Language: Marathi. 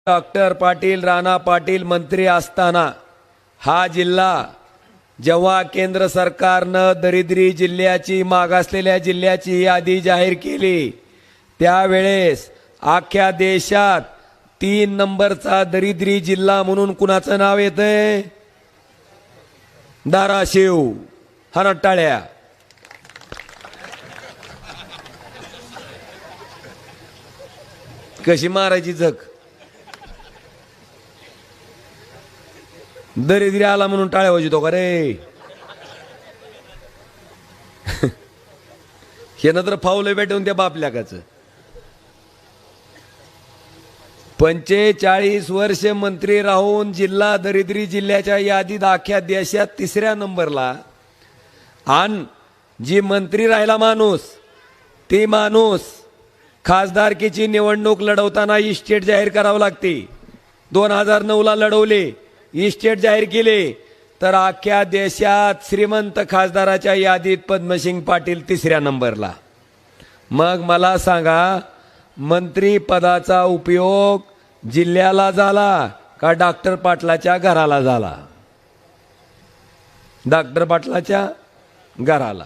डॉक्टर पाटील, राणा पाटील मंत्री असताना हा जिल्हा जेव्हा केंद्र सरकारनं दरिद्री जिल्ह्याची, मागासलेल्या जिल्ह्याची यादी जाहीर केली, त्यावेळेस अख्ख्या देशात 3 नंबरचा दरिद्री जिल्हा म्हणून कुणाचं नाव येतंय? धाराशिव. हा टाळ्या. कशी मारायची झक. दरिद्री आला म्हणून टाळ्या वाजवतो का रे? हे नंतर फावलं भेटून त्या बापल्याकाच. 45 वर्ष मंत्री राहून जिल्हा दरिद्री जिल्ह्याच्या यादीत अख्ख्या देशात 3ऱ्या नंबरला. आणि जी मंत्री राहिला माणूस, ते माणूस खासदारकीची निवडणूक लढवताना इस्टेट जाहीर करावं लागते. 2009ला लढवले, इस्टेट जाहीर केले, तर अख्ख्या देशात श्रीमंत खासदाराच्या यादीत पद्मसिंग पाटील 3ऱ्या नंबरला. मग मला सांगा, मंत्री पदाचा उपयोग जिल्ह्याला झाला का डॉक्टर पाटलाच्या घराला झाला? डॉक्टर पाटलाच्या घराला.